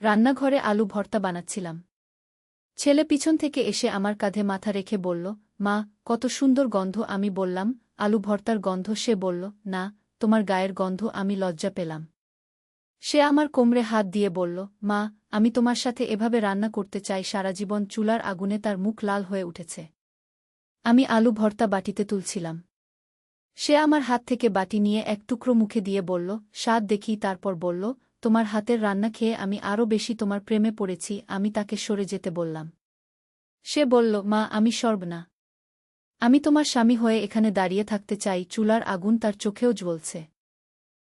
রান্নাঘরে আলু ভর্তা বানাচ্ছিলাম। ছেলে পিছন থেকে এসে আমার কাঁধে মাথা রেখে বলল, মা, কত সুন্দর গন্ধ। আমি বললাম, আলু ভর্তার গন্ধ। সে বলল, না, তোমার গায়ের গন্ধ। আমি লজ্জা পেলাম। সে আমার কোমরে হাত দিয়ে বলল, মা, আমি তোমার সাথে এভাবে রান্না করতে চাই সারা জীবন। চুলার আগুনে তার মুখ লাল হয়ে উঠেছে। আমি আলু ভর্তা বাটিতে তুলছিলাম। সে আমার হাত থেকে বাটি নিয়ে এক টুকরো মুখে দিয়ে বলল, স্বাদ দেখি। তারপর বলল, তোমার হাতের রান্না খেয়ে আমি আরও বেশি তোমার প্রেমে পড়েছি। আমি তাকে সরে যেতে বললাম। সে বলল, মা, আমি সরব না। আমি তোমার স্বামী হয়ে এখানে দাঁড়িয়ে থাকতে চাই। চুলার আগুন তার চোখেও জ্বলছে।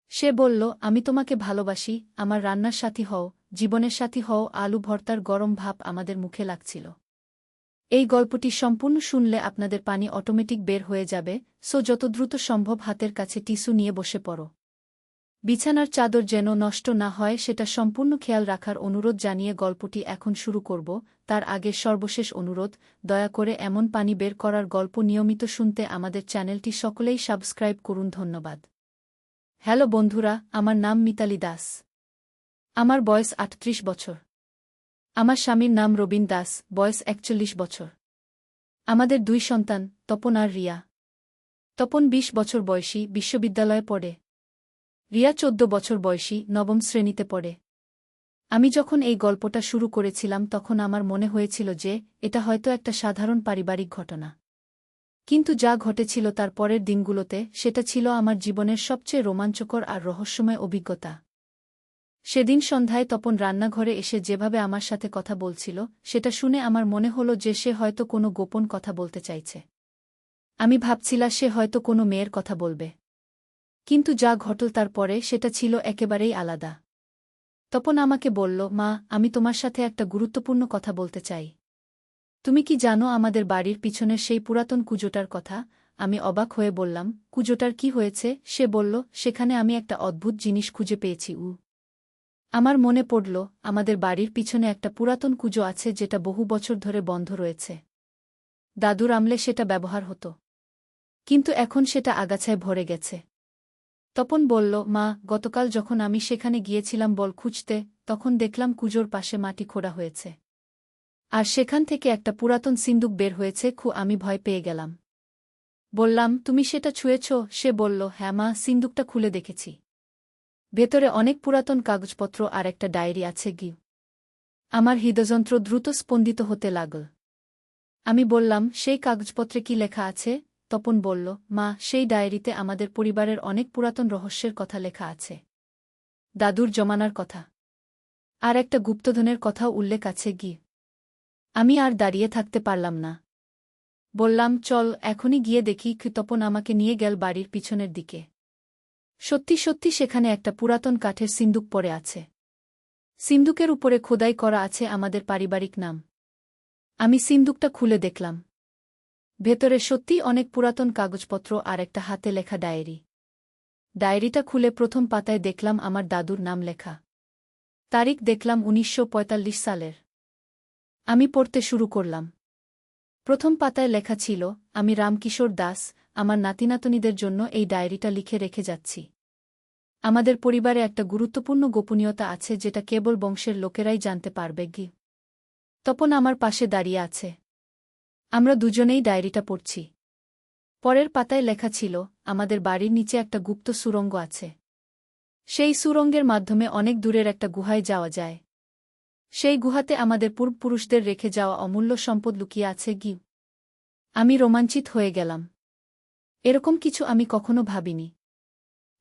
সে বলল, আমি তোমাকে ভালোবাসি। আমার রান্নার সাথী হও, জীবনের সাথী হও। আলু ভর্তার গরম ভাপ আমাদের মুখে লাগছিল। এই গল্পটি সম্পূর্ণ শুনলে আপনাদের পানি অটোমেটিক বের হয়ে যাবে, সো যত দ্রুত সম্ভব হাতের কাছে টিস্যু নিয়ে বসে পড়ো। বিছানার চাদর যেন নষ্ট না হয় সেটা সম্পূর্ণ খেয়াল রাখার অনুরোধ জানিয়ে গল্পটি এখন শুরু করব। তার আগে সর্বশেষ অনুরোধ, দয়া করে এমন পানি বের করার গল্প নিয়মিত শুনতে আমাদের চ্যানেলটি সকলেই সাবস্ক্রাইব করুন। ধন্যবাদ। হ্যালো বন্ধুরা, আমার নাম মিতালি দাস। আমার বয়স ৩৮ বছর। আমার স্বামীর নাম রবিন দাস, বয়স ৪১ বছর। আমাদের ২ সন্তান, তপন আর রিয়া। তপন ২০ বছর বয়সী, বিশ্ববিদ্যালয়ে পড়ে। রিয়া ১৪ বছর বয়সী, নবম শ্রেণীতে পড়ে। আমি যখন এই গল্পটা শুরু করেছিলাম তখন আমার মনে হয়েছিল যে এটা হয়তো একটা সাধারণ পারিবারিক ঘটনা। কিন্তু যা ঘটেছিল তার পরের দিনগুলোতে সেটা ছিল আমার জীবনের সবচেয়ে রোমাঞ্চকর আর রহস্যময় অভিজ্ঞতা। সেদিন সন্ধ্যায় তপন রান্নাঘরে এসে যেভাবে আমার সাথে কথা বলছিল সেটা শুনে আমার মনে হলো যে সে হয়তো কোনো গোপন কথা বলতে চাইছে। আমি ভাবছিলাম সে হয়তো কোনো মেয়ের কথা বলবে। কিন্তু যা ঘটল তার পরে সেটা ছিল একেবারেই আলাদা। তপন আমাকে বলল, মা, আমি তোমার সাথে একটা গুরুত্বপূর্ণ কথা বলতে চাই। তুমি কি জানো আমাদের বাড়ির পিছনের সেই পুরাতন কুজোটার কথা? আমি অবাক হয়ে বললাম, কুজোটার কি হয়েছে? সে বলল, সেখানে আমি একটা অদ্ভুত জিনিস খুঁজে পেয়েছি। আমার মনে পড়ল, আমাদের বাড়ির পিছনে একটা পুরাতন কুজো আছে যেটা বহু বছর ধরে বন্ধ রয়েছে। দাদুর আমলে সেটা ব্যবহার হতো। কিন্তু এখন সেটা আগাছায় ভরে গেছে। তপন বলল, মা, গতকাল যখন আমি সেখানে গিয়েছিলাম বল খুঁজতে, তখন দেখলাম কুজোর পাশে মাটি খোঁড়া হয়েছে। আর সেখান থেকে একটা পুরাতন সিন্দুক বের হয়েছে। আমি ভয় পেয়ে গেলাম। বললাম, তুমি সেটা ছুঁয়েছ? সে বলল, হ্যাঁ মা, সিন্দুকটা খুলে দেখেছি। ভেতরে অনেক পুরাতন কাগজপত্র আর একটা ডায়েরি আছে। আমার হৃদযন্ত্র দ্রুত স্পন্দিত হতে লাগল। আমি বললাম, সেই কাগজপত্রে কি লেখা আছে? তপন বলল, মা, সেই ডায়েরিতে আমাদের পরিবারের অনেক পুরাতন রহস্যের কথা লেখা আছে। দাদুর জমানার কথা। আর একটা গুপ্তধনের কথাও উল্লেখ আছে। আমি আর দাঁড়িয়ে থাকতে পারলাম না। বললাম, চল এখনই গিয়ে দেখি। তপন আমাকে নিয়ে গেল বাড়ির পিছনের দিকে। সত্যি সত্যি সেখানে একটা পুরাতন কাঠের সিন্দুক পড়ে আছে। সিন্দুকের উপরে খোদাই করা আছে আমাদের পারিবারিক নাম। আমি সিন্দুকটা খুলে দেখলাম। ভেতরে সত্যিই অনেক পুরাতন কাগজপত্র আর একটা হাতে লেখা ডায়েরি। ডায়েরিটা খুলে প্রথম পাতায় দেখলাম আমার দাদুর নাম লেখা। তারিখ দেখলাম ১৯৪৫ সালের। আমি পড়তে শুরু করলাম। প্রথম পাতায় লেখা ছিল, আমি রামকিশোর দাস আমার নাতিনাতনীদের জন্য এই ডায়েরিটা লিখে রেখে যাচ্ছি। আমাদের পরিবারে একটা গুরুত্বপূর্ণ গোপনীয়তা আছে যেটা কেবল বংশের লোকেরাই জানতে পারবে। তপন আমার পাশে দাঁড়িয়ে আছে। আমরা দুজনেই ডায়েরিটা পড়ছি। পরের পাতায় লেখা ছিল, আমাদের বাড়ির নিচে একটা গুপ্ত সুড়ঙ্গ আছে। সেই সুড়ঙ্গের মাধ্যমে অনেক দূরের একটা গুহায় যাওয়া যায়। সেই গুহাতে আমাদের পূর্বপুরুষদের রেখে যাওয়া অমূল্য সম্পদ লুকিয়ে আছে। আমি রোমাঞ্চিত হয়ে গেলাম। এরকম কিছু আমি কখনো ভাবিনি।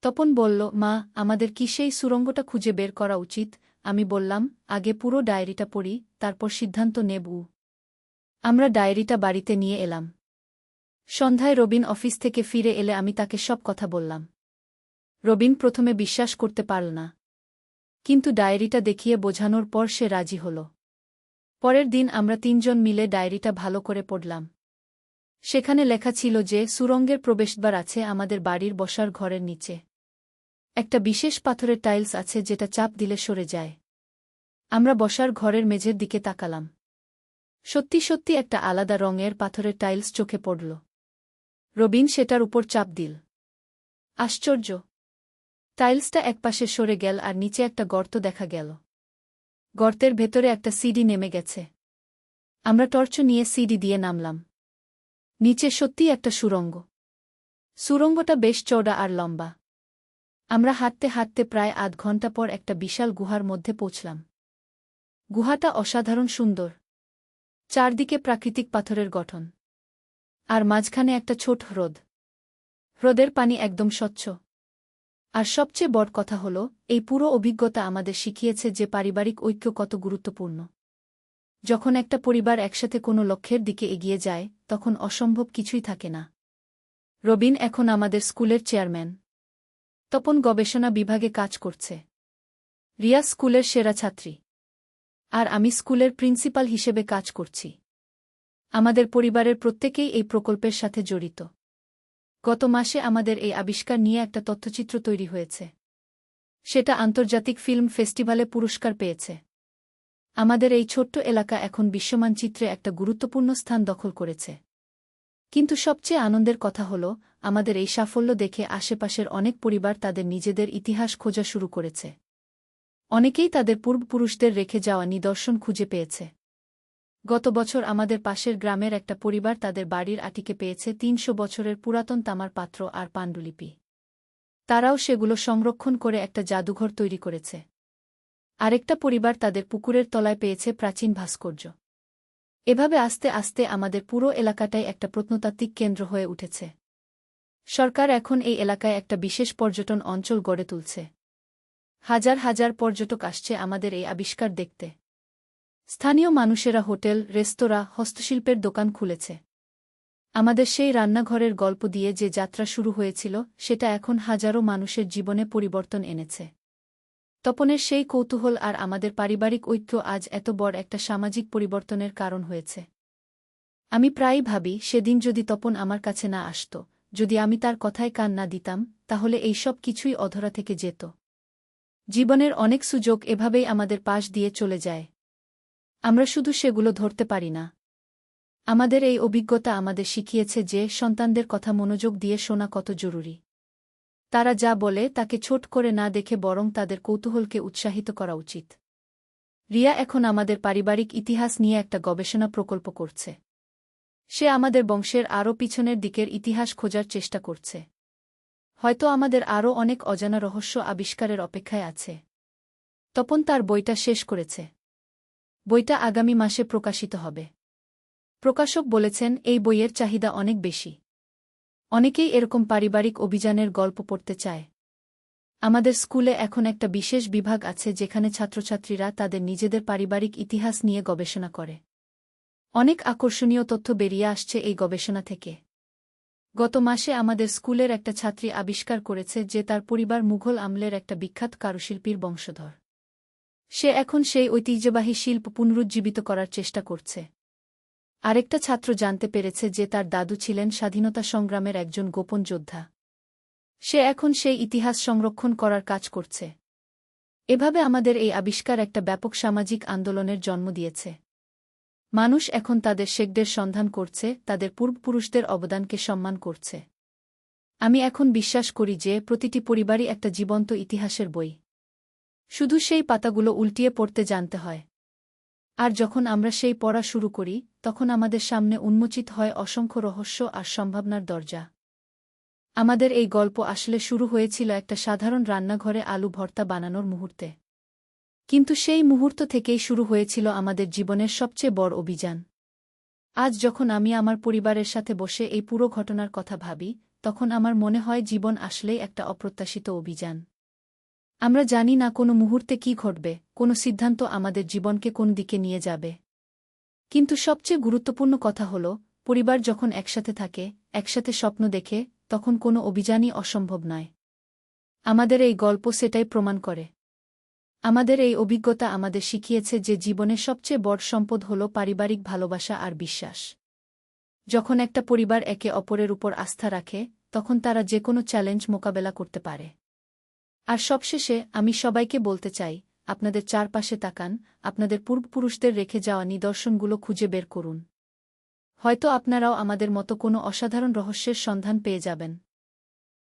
তপন বলল, মা, আমাদের কি সেই সুড়ঙ্গটা খুঁজে বের করা উচিত? আমি বললাম, আগে পুরো ডায়েরিটা পড়ি, তারপর সিদ্ধান্ত নেব। আমরা ডায়েরিটা বাড়িতে নিয়ে এলাম। সন্ধ্যায় রবিন অফিস থেকে ফিরে এলে আমি তাকে সব কথা বললাম। রবিন প্রথমে বিশ্বাস করতে পারল না। কিন্তু ডায়েরিটা দেখিয়ে বোঝানোর পর সে রাজি হল। পরের দিন আমরা ৩ জন মিলে ডায়েরিটা ভালো করে পড়লাম। সেখানে লেখা ছিল যে সুড়ঙ্গের প্রবেশদ্বার আছে আমাদের বাড়ির বসার ঘরের নিচে। একটা বিশেষ পাথরের টাইলস আছে যেটা চাপ দিলে সরে যায়। আমরা বসার ঘরের মেঝের দিকে তাকালাম। সত্যি সত্যি একটা আলাদা রঙের পাথরের টাইলস চোখে পড়ল। রবিন সেটার উপর চাপ দিল। আশ্চর্য! টাইলসটা একপাশে সরে গেল আর নিচে একটা গর্ত দেখা গেল। গর্তের ভেতরে একটা সিডি নেমে গেছে। আমরা টর্চ নিয়ে সিডি দিয়ে নামলাম। নিচে সত্যিই একটা সুড়ঙ্গ। সুড়ঙ্গটা বেশ চওড়া আর লম্বা। আমরা হাঁটতে হাঁটতে প্রায় আধ ঘন্টা পর একটা বিশাল গুহার মধ্যে পৌঁছলাম। গুহাটা অসাধারণ সুন্দর। চারদিকে প্রাকৃতিক পাথরের গঠন। আর মাঝখানে একটা ছোট হ্রদ। হ্রদের পানি একদম স্বচ্ছ। আর সবচেয়ে বড় কথা হল, এই পুরো অভিজ্ঞতা আমাদের শিখিয়েছে যে পারিবারিক ঐক্য কত গুরুত্বপূর্ণ। যখন একটা পরিবার একসাথে কোনো লক্ষ্যের দিকে এগিয়ে যায়, তখন অসম্ভব কিছুই থাকে না। রবিন এখন আমাদের স্কুলের চেয়ারম্যান। তপন গবেষণা বিভাগে কাজ করছে। রিয়া স্কুলের সেরা ছাত্রী। আর আমি স্কুলের প্রিন্সিপাল হিসেবে কাজ করছি। আমাদের পরিবারের প্রত্যেকেই এই প্রকল্পের সাথে জড়িত। গত মাসে আমাদের এই আবিষ্কার নিয়ে একটা তথ্যচিত্র তৈরি হয়েছে। সেটা আন্তর্জাতিক ফিল্ম ফেস্টিভ্যালে পুরস্কার পেয়েছে। আমাদের এই ছোট্ট এলাকা এখন বিশ্বমানচিত্রে একটা গুরুত্বপূর্ণ স্থান দখল করেছে। কিন্তু সবচেয়ে আনন্দের কথা হল, আমাদের এই সাফল্য দেখে আশেপাশের অনেক পরিবার তাদের নিজেদের ইতিহাস খোঁজা শুরু করেছে। অনেকেই তাদের পূর্বপুরুষদের রেখে যাওয়া নিদর্শন খুঁজে পেয়েছে। গত বছর আমাদের পাশের গ্রামের একটা পরিবার তাদের বাড়ির আটিকে পেয়েছে ৩০০ বছরের পুরাতন তামার পাত্র আর পাণ্ডুলিপি। তারাও সেগুলো সংরক্ষণ করে একটা জাদুঘর তৈরি করেছে। আরেকটা পরিবার তাদের পুকুরের তলায় পেয়েছে প্রাচীন ভাস্কর্য। এভাবে আস্তে আস্তে আমাদের পুরো এলাকাটাই একটা প্রত্নতাত্ত্বিক কেন্দ্র হয়ে উঠেছে। সরকার এখন এই এলাকায় একটা বিশেষ পর্যটন অঞ্চল গড়ে তুলছে। হাজার হাজার পর্যটক আসছে আমাদের এই আবিষ্কার দেখতে। স্থানীয় মানুষেরা হোটেল, রেস্তোরাঁ, হস্তশিল্পের দোকান খুলেছে। আমাদের সেই রান্নাঘরের গল্প দিয়ে যে যাত্রা শুরু হয়েছিল, সেটা এখন হাজারো মানুষের জীবনে পরিবর্তন এনেছে। তপনের সেই কৌতূহল আর আমাদের পারিবারিক ঐক্য আজ এত বড় একটা সামাজিক পরিবর্তনের কারণ হয়েছে। আমি প্রায়ই ভাবি, সেদিন যদি তপন আমার কাছে না আসত, যদি আমি তার কথায় কান না দিতাম, তাহলে এই সব কিছুই অধরা থেকে যেত। জীবনের অনেক সুযোগ এভাবেই আমাদের পাশ দিয়ে চলে যায়। আমরা শুধু সেগুলো ধরতে পারি না। আমাদের এই অভিজ্ঞতা আমাদের শিখিয়েছে যে সন্তানদের কথা মনোযোগ দিয়ে শোনা কত জরুরি। তারা যা বলে তাকে ছোট করে না দেখে বরং তাদের কৌতূহলকে উৎসাহিত করা উচিত। রিয়া এখন আমাদের পারিবারিক ইতিহাস নিয়ে একটা গবেষণা প্রকল্প করছে। সে আমাদের বংশের আরও পিছনের দিকের ইতিহাস খোঁজার চেষ্টা করছে। হয়তো আমাদের আরও অনেক অজানা রহস্য আবিষ্কারের অপেক্ষায় আছে। তপন তার বইটা শেষ করেছে। বইটা আগামী মাসে প্রকাশিত হবে। প্রকাশক বলেছেন, এই বইয়ের চাহিদা অনেক বেশি। অনেকেই এরকম পারিবারিক অভিযানের গল্প পড়তে চায়। আমাদের স্কুলে এখন একটা বিশেষ বিভাগ আছে যেখানে ছাত্রছাত্রীরা তাদের নিজেদের পারিবারিক ইতিহাস নিয়ে গবেষণা করে। অনেক আকর্ষণীয় তথ্য বেরিয়ে আসছে এই গবেষণা থেকে। গত মাসে আমাদের স্কুলের একটা ছাত্রী আবিষ্কার করেছে যে তার পরিবার মুঘল আমলের একটা বিখ্যাত কারুশিল্পীর বংশধর। সে এখন সেই ঐতিহ্যবাহী শিল্প পুনরুজ্জীবিত করার চেষ্টা করছে। আরেকটা ছাত্র জানতে পেরেছে যে তার দাদু ছিলেন স্বাধীনতা সংগ্রামের একজন গোপন যোদ্ধা। সে এখন সেই ইতিহাস সংরক্ষণ করার কাজ করছে। এভাবে আমাদের এই আবিষ্কার একটা ব্যাপক সামাজিক আন্দোলনের জন্ম দিয়েছে। মানুষ এখন তাদের শেকদের সন্ধান করছে, তাদের পূর্বপুরুষদের অবদানকে সম্মান করছে। আমি এখন বিশ্বাস করি যে প্রতিটি পরিবারই একটা জীবন্ত ইতিহাসের বই। শুধু সেই পাতাগুলো উল্টিয়ে পড়তে জানতে হয়। আর যখন আমরা সেই পড়া শুরু করি, তখন আমাদের সামনে উন্মোচিত হয় অসংখ্য রহস্য আর সম্ভাবনার দরজা। আমাদের এই গল্প আসলে শুরু হয়েছিল একটা সাধারণ রান্নাঘরে আলু ভর্তা বানানোর মুহূর্তে। কিন্তু সেই মুহূর্ত থেকেই শুরু হয়েছিল আমাদের জীবনের সবচেয়ে বড় অভিযান। আজ যখন আমি আমার পরিবারের সাথে বসে এই পুরো ঘটনার কথা ভাবি, তখন আমার মনে হয় জীবন আসলেই একটা অপ্রত্যাশিত অভিযান। আমরা জানি না কোনো মুহূর্তে কী ঘটবে, কোনো সিদ্ধান্ত আমাদের জীবনকে কোন দিকে নিয়ে যাবে। কিন্তু সবচেয়ে গুরুত্বপূর্ণ কথা হল, পরিবার যখন একসাথে থাকে, একসাথে স্বপ্ন দেখে, তখন কোনো অভিযানই অসম্ভব নয়। আমাদের এই গল্প সেটাই প্রমাণ করে। আমাদের এই অভিজ্ঞতা আমাদের শিখিয়েছে যে জীবনের সবচেয়ে বড় সম্পদ হল পারিবারিক ভালোবাসা আর বিশ্বাস। যখন একটা পরিবার একে অপরের উপর আস্থা রাখে, তখন তারা যে কোনো চ্যালেঞ্জ মোকাবেলা করতে পারে। আর সবশেষে আমি সবাইকে বলতে চাই, আপনাদের চারপাশে তাকান, আপনাদের পূর্বপুরুষদের রেখে যাওয়া নিদর্শনগুলো খুঁজে বের করুন। হয়তো আপনারাও আমাদের মতো কোনো অসাধারণ রহস্যের সন্ধান পেয়ে যাবেন।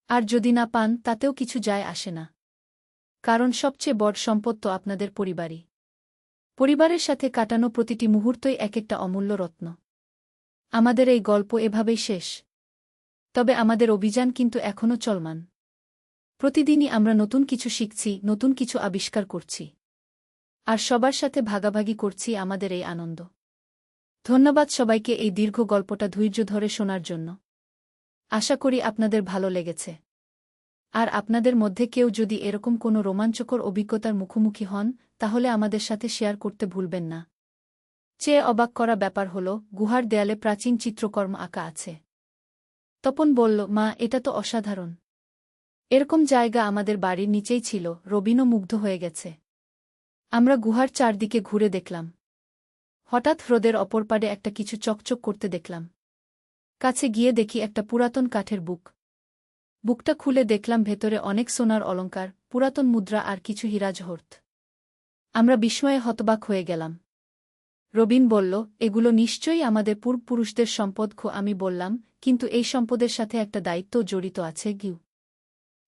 আর যদি না পান, তাতেও কিছু যায় আসে না। কারণ সবচেয়ে বড় সম্পদ তো আপনাদের পরিবারই। পরিবারের সাথে কাটানো প্রতিটি মুহূর্তই এক একটা অমূল্য রত্ন। আমাদের এই গল্প এভাবেই শেষ। তবে আমাদের অভিযান কিন্তু এখনও চলমান। প্রতিদিনই আমরা নতুন কিছু শিখছি, নতুন কিছু আবিষ্কার করছি। আর সবার সাথে ভাগাভাগি করছি আমাদের এই আনন্দ। ধন্যবাদ সবাইকে এই দীর্ঘ গল্পটা ধৈর্য ধরে শোনার জন্য। আশা করি আপনাদের ভালো লেগেছে। আর আপনাদের মধ্যে কেউ যদি এরকম কোনো রোমাঞ্চকর অভিজ্ঞতার মুখোমুখি হন, তাহলে আমাদের সাথে শেয়ার করতে ভুলবেন না। চেয়ে অবাক করা ব্যাপার হল, গুহার দেয়ালে প্রাচীন চিত্রকর্ম আঁকা আছে। তপন বলল, মা, এটা তো অসাধারণ। এরকম জায়গা আমাদের বাড়ির নিচেই ছিল। রবিনও মুগ্ধ হয়ে গেছে। আমরা গুহার চারদিকে ঘুরে দেখলাম। হঠাৎ হ্রদের অপর পাড়ে একটা কিছু চকচক করতে দেখলাম। কাছে গিয়ে দেখি একটা পুরাতন কাঠের বুক। বুকটা খুলে দেখলাম ভেতরে অনেক সোনার অলংকার, পুরাতন মুদ্রা আর কিছু হীরাজহরত। আমরা বিস্ময়ে হতবাক হয়ে গেলাম। রবিন বলল, এগুলো নিশ্চয়ই আমাদের পূর্বপুরুষদের সম্পদ। আমি বললাম, কিন্তু এই সম্পদের সাথে একটা দায়িত্ব জড়িত আছে। গিউ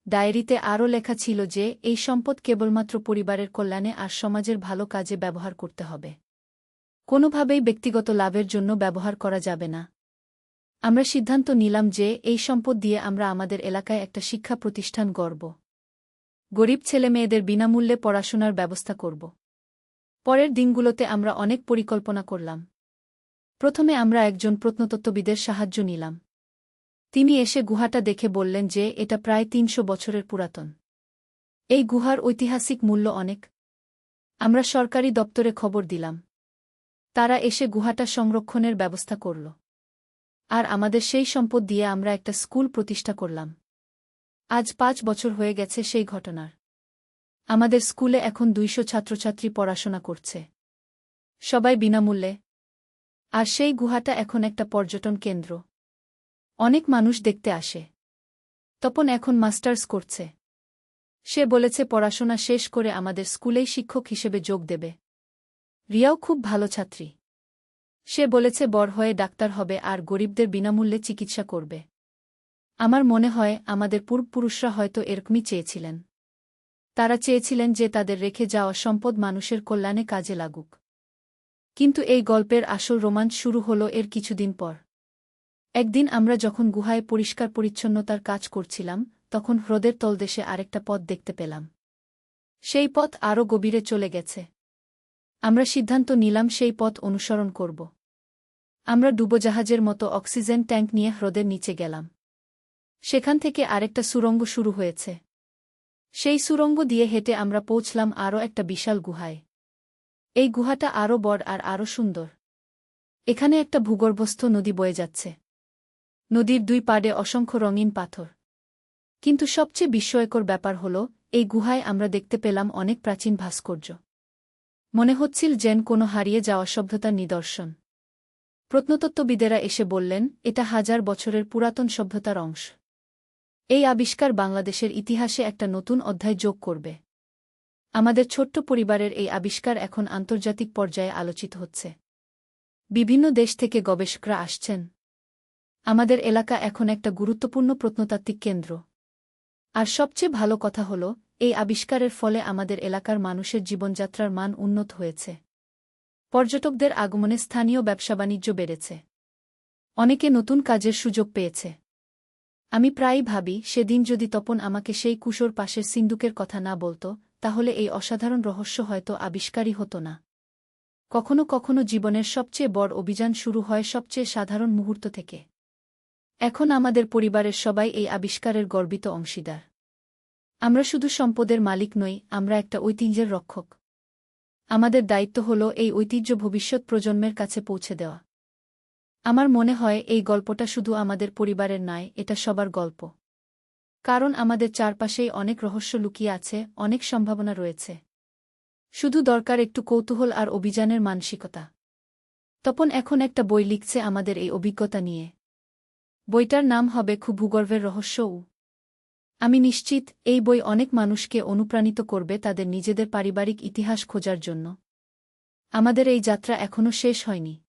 ডায়েরিতে আরও লেখা ছিল যে এই সম্পদ কেবলমাত্র পরিবারের কল্যাণে আর সমাজের ভালো কাজে ব্যবহার করতে হবে। কোনোভাবেই ব্যক্তিগত লাভের জন্য ব্যবহার করা যাবে না। আমরা সিদ্ধান্ত নিলাম যে এই সম্পদ দিয়ে আমরা আমাদের এলাকায় একটা শিক্ষা প্রতিষ্ঠান গড়ব। গরিব ছেলেমেয়েদের বিনামূল্যে পড়াশোনার ব্যবস্থা করব। পরের দিনগুলোতে আমরা অনেক পরিকল্পনা করলাম। প্রথমে আমরা একজন প্রত্নতত্ত্ববিদের সাহায্য নিলাম। তিনি এসে গুহাটা দেখে বললেন যে এটা প্রায় ৩০০ বছরের পুরাতন। এই গুহার ঐতিহাসিক মূল্য অনেক। আমরা সরকারি দপ্তরে খবর দিলাম। তারা এসে গুহাটা সংরক্ষণের ব্যবস্থা করল। আর আমাদের সেই সম্পদ দিয়ে আমরা একটা স্কুল প্রতিষ্ঠা করলাম। আজ ৫ বছর হয়ে গেছে সেই ঘটনার। আমাদের স্কুলে এখন ২০০ ছাত্রছাত্রী পড়াশোনা করছে, সবাই বিনামূল্যে। আর সেই গুহাটা এখন একটা পর্যটন কেন্দ্র। অনেক মানুষ দেখতে আসে। তপন এখন মাস্টার্স করছে। সে বলেছে পড়াশোনা শেষ করে আমাদের স্কুলেই শিক্ষক হিসেবে যোগ দেবে। রিয়াও খুব ভালো ছাত্রী। সে বলেছে বড় হয়ে ডাক্তার হবে আর গরিবদের বিনামূল্যে চিকিৎসা করবে। আমার মনে হয় আমাদের পূর্বপুরুষরা হয়তো এরকমই চেয়েছিলেন। তারা চেয়েছিলেন যে তাদের রেখে যাওয়া সম্পদ মানুষের কল্যাণে কাজে লাগুক। কিন্তু এই গল্পের আসল রোমাঞ্চ শুরু হলো এর কিছুদিন পর। একদিন আমরা যখন গুহায় পরিষ্কার পরিচ্ছন্নতার কাজ করছিলাম, তখন হ্রদের তলদেশে আরেকটা পথ দেখতে পেলাম। সেই পথ আরও গভীরে চলে গেছে। আমরা সিদ্ধান্ত নিলাম সেই পথ অনুসরণ করব। আমরা ডুবোজাহাজের মতো অক্সিজেন ট্যাঙ্ক নিয়ে হ্রদের নিচে গেলাম। সেখান থেকে আরেকটা সুড়ঙ্গ শুরু হয়েছে। সেই সুড়ঙ্গ দিয়ে হেঁটে আমরা পৌঁছলাম আরও একটা বিশাল গুহায়। এই গুহাটা আরও বড় আর আরও সুন্দর। এখানে একটা ভূগর্ভস্থ নদী বয়ে যাচ্ছে। নদীর দুই পাড়ে অসংখ্য রঙিন পাথর। কিন্তু সবচেয়ে বিস্ময়কর ব্যাপার হল, এই গুহায় আমরা দেখতে পেলাম অনেক প্রাচীন ভাস্কর্য। মনে হচ্ছিল যেন কোনো হারিয়ে যাওয়া সভ্যতার নিদর্শন। প্রত্নতত্ত্ববিদেরা এসে বললেন, এটা ১০০০ বছরের পুরাতন সভ্যতার অংশ। এই আবিষ্কার বাংলাদেশের ইতিহাসে একটা নতুন অধ্যায় যোগ করবে। আমাদের ছোট্ট পরিবারের এই আবিষ্কার এখন আন্তর্জাতিক পর্যায়ে আলোচিত হচ্ছে। বিভিন্ন দেশ থেকে গবেষকরা আসছেন। আমাদের এলাকা এখন একটা গুরুত্বপূর্ণ প্রত্নতাত্ত্বিক কেন্দ্র। আর সবচেয়ে ভালো কথা হল, এই আবিষ্কারের ফলে আমাদের এলাকার মানুষের জীবনযাত্রার মান উন্নত হয়েছে। পর্যটকদের আগমনে স্থানীয় ব্যবসা-বাণিজ্য বেড়েছে। অনেকে নতুন কাজের সুযোগ পেয়েছে। আমি প্রায়ই ভাবি, সেদিন যদি তপন আমাকে সেই কুশোর পাশের সিন্দুকের কথা না বলত, তাহলে এই অসাধারণ রহস্য হয়তো আবিষ্কারই হতো না। কখনো কখনো জীবনের সবচেয়ে বড় অভিযান শুরু হয় সবচেয়ে সাধারণ মুহূর্ত থেকে। এখন আমাদের পরিবারের সবাই এই আবিষ্কারের গর্বিত অংশীদার। আমরা শুধু সম্পদের মালিক নই, আমরা একটা ঐতিহ্যের রক্ষক। আমাদের দায়িত্ব হল এই ঐতিহ্য ভবিষ্যৎ প্রজন্মের কাছে পৌঁছে দেওয়া। আমার মনে হয় এই গল্পটা শুধু আমাদের পরিবারের নয়, এটা সবার গল্প। কারণ আমাদের চারপাশেই অনেক রহস্য লুকিয়ে আছে, অনেক সম্ভাবনা রয়েছে। শুধু দরকার একটু কৌতূহল আর অভিযানের মানসিকতা। তপন এখন একটা বই লিখছে আমাদের এই অভিজ্ঞতা নিয়ে। বইটার নাম হবে ভূগর্ভের রহস্যও। আমি নিশ্চিত এই বই অনেক মানুষকে অনুপ্রাণিত করবে তাদের নিজেদের পারিবারিক ইতিহাস খোঁজার জন্য। আমাদের এই যাত্রা এখনও শেষ হয়নি।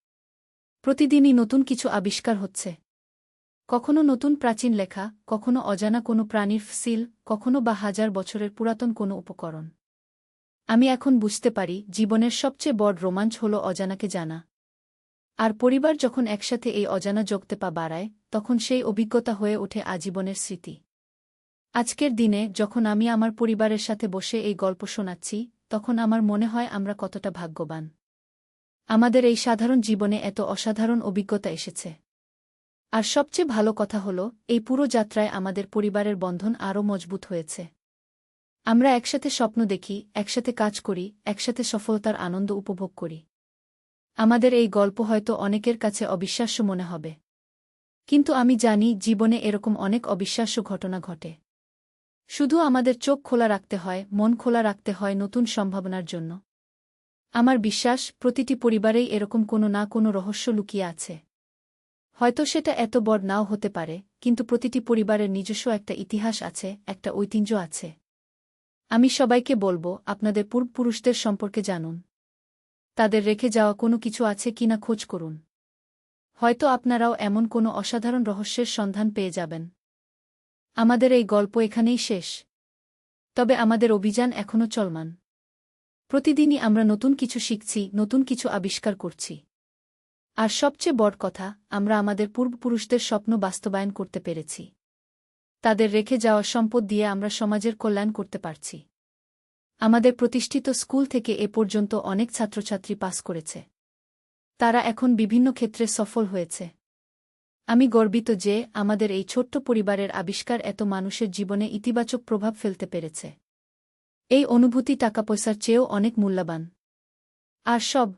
প্রতিদিনই নতুন কিছু আবিষ্কার হচ্ছে। কখনো নতুন প্রাচীন লেখা, কখনো অজানা কোনো প্রাণীর ফসিল, কখনো বা ১০০০ বছরের পুরাতন কোনো উপকরণ। আমি এখন বুঝতে পারি জীবনের সবচেয়ে বড় রোমাঞ্চ হল অজানাকে জানা। আর পরিবার যখন একসাথে এই অজানা যোগতে পা বাড়ায়, তখন সেই অভিজ্ঞতা হয়ে ওঠে আজীবনের স্মৃতি। আজকের দিনে যখন আমি আমার পরিবারের সাথে বসে এই গল্প শোনাচ্ছি, তখন আমার মনে হয় আমরা কতটা ভাগ্যবান। আমাদের এই সাধারণ জীবনে এত অসাধারণ অভিজ্ঞতা এসেছে। আর সবচেয়ে ভালো কথা হল, এই পুরো যাত্রায় আমাদের পরিবারের বন্ধন আরও মজবুত হয়েছে। আমরা একসাথে স্বপ্ন দেখি, একসাথে কাজ করি, একসাথে সফলতার আনন্দ উপভোগ করি। আমাদের এই গল্প হয়তো অনেকের কাছে অবিশ্বাস্য মনে হবে, কিন্তু আমি জানি জীবনে এরকম অনেক অবিশ্বাস্য ঘটনা ঘটে। শুধু আমাদের চোখ খোলা রাখতে হয়, মন খোলা রাখতে হয় নতুন সম্ভাবনার জন্য। আমার বিশ্বাস প্রতিটি পরিবারেই এরকম কোনো না কোনো রহস্য লুকিয়ে আছে। হয়তো সেটা এত বড় নাও হতে পারে, কিন্তু প্রতিটি পরিবারের নিজস্ব একটা ইতিহাস আছে, একটা ঐতিহ্য আছে। আমি সবাইকে বলবো, আপনাদের পূর্বপুরুষদের সম্পর্কে জানুন। তাদের রেখে যাওয়া কোনো কিছু আছে কিনা খোঁজ করুন। হয়তো আপনারাও এমন কোনো অসাধারণ রহস্যের সন্ধান পেয়ে যাবেন। আমাদের এই গল্প এখানেই শেষ, তবে আমাদের অভিযান এখনও চলমান। প্রতিদিনই আমরা নতুন কিছু শিখছি, নতুন কিছু আবিষ্কার করছি। আর সবচেয়ে বড় কথা, আমরা আমাদের পূর্বপুরুষদের স্বপ্ন বাস্তবায়ন করতে পেরেছি। তাদের রেখে যাওয়া সম্পদ দিয়ে আমরা সমাজের কল্যাণ করতে পারছি। আমাদের প্রতিষ্ঠিত স্কুল থেকে এ পর্যন্ত অনেক ছাত্রছাত্রী পাস করেছে। তারা এখন বিভিন্ন ক্ষেত্রে সফল হয়েছে। আমি গর্বিত যে আমাদের এই ছোট্ট পরিবারের আবিষ্কার এত মানুষের জীবনে ইতিবাচক প্রভাব ফেলতে পেরেছে। এই অনুভূতি টাকা পয়সার চেয়েও অনেক মূল্যবান। আর সব